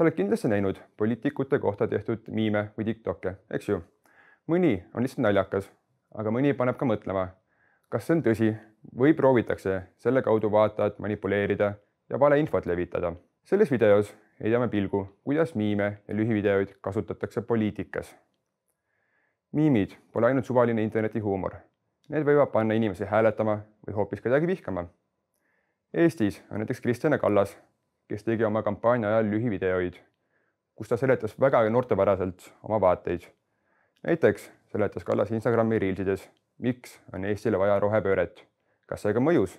Sa oled kindlasti näinud poliitikute kohta tehtud miime või TikTok'e, eks ju? Mõni on lihtsalt naljakas, aga mõni paneb ka mõtlema, kas see on tõsi või proovitakse selle kaudu vaatajat manipuleerida ja valeinfot levitada. Selles videos heidame pilgu, kuidas miime ja lühivideoid kasutatakse poliitikas. Miimid pole ainult suvaline internetihuumor. Need võivad panna inimesi hääletama või hoopis kedagi vihkama. Eestis on näiteks Kristjan Kallas, kes tegi oma kampaania ajal lühivideoid, kus ta seletas väga noortepäraselt oma vaateid. Näiteks seletas Kallas Instagrami reelsides, miks on Eestile vaja rohepööret. Kas see ka mõjus?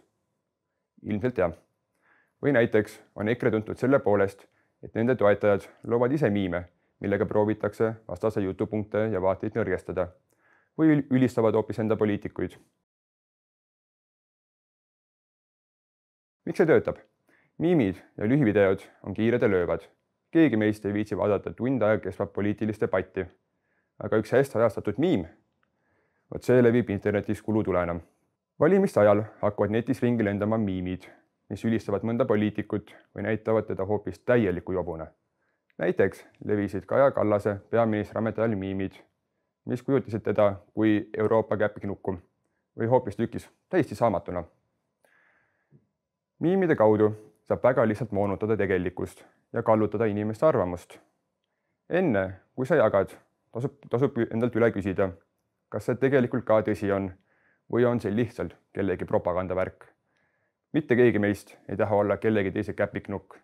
Ilmselt jah. Või näiteks on EKRE tuntud selle poolest, et nende toetajad loovad ise miime, millega proovitakse vastase jutupunkte ja vaateid nõrgestada või ülistavad hoopis enda poliitikuid. Miks see töötab? Miimid ja lühivideod on kiired ja löövad. Keegi meist ei viitsi vaadata tund aega kestvat poliitilist debatti. Aga üks hästi ajastatud miim, vot see levib internetis kulutulena. Valimiste ajal hakkavad netis ringi lendama miimid, mis ülistavad mõnda poliitikut või näitavad teda hoopis täieliku jobuna. Näiteks levisid Kaja Kallase peaministri ametiajal miimid, mis kujutasid teda kui Euroopa käpiknukku või hoopis tükis täiesti saamatuna. Miimide kaudu saab väga lihtsalt moonutada tegelikkust ja kallutada inimeste arvamust. Enne, kui sa jagad, tasub endalt üle küsida, kas see tegelikult ka tõsi on või on see lihtsalt kellegi propagandavärk. Mitte keegi meist ei taha olla kellegi teise käpiknukk.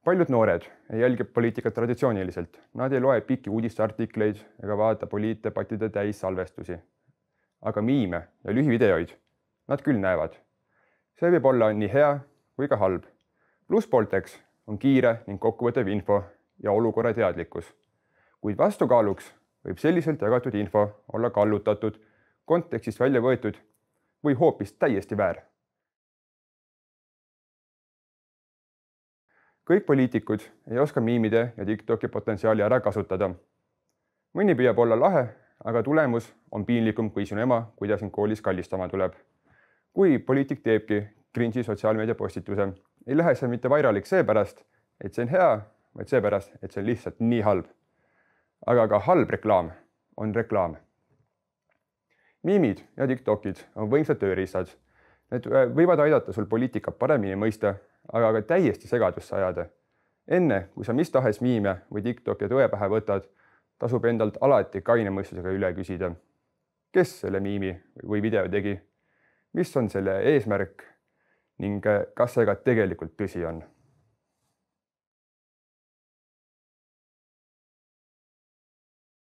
Paljud noored ei jälgi poliitikat traditsiooniliselt. Nad ei loe pikki uudisteartikleid ega vaata poliitdebattide täis salvestusi. Aga miime ja lühivideoid nad küll näevad. See võib olla nii hea kui ka halb. Plusspoolteks on kiire ning kokkuvõttev info ja olukorra teadlikkus. Kuid vastukaaluks võib selliselt jagatud info olla kallutatud, kontekstist välja võetud või hoopis täiesti väär. Kõik poliitikud ei oska miimide ja TikToki potentsiaali ära kasutada. Mõni püüab olla lahe, aga tulemus on piinlikum kui sinu ema, kui ta sind koolis kallistama tuleb. Kui poliitik teebki cringe'i sotsiaalmeedia postituse, ei lähe see mitte vairaliks seepärast, et see on hea, vaid seepärast, et see on lihtsalt nii halb. Aga ka halb reklaam on reklaam. Miimid ja TikTokid on võimsad tööriistad. Need võivad aidata sul poliitikat paremini mõista, aga ka täiesti segadusse ajada. Enne, kui sa mis tahes miime või TikToki tõe pähe võtad, tasub endalt alati kaine mõistusega üle küsida. Kes selle miimi või video tegi? Mis on selle eesmärk ning kas see ka tegelikult tõsi on?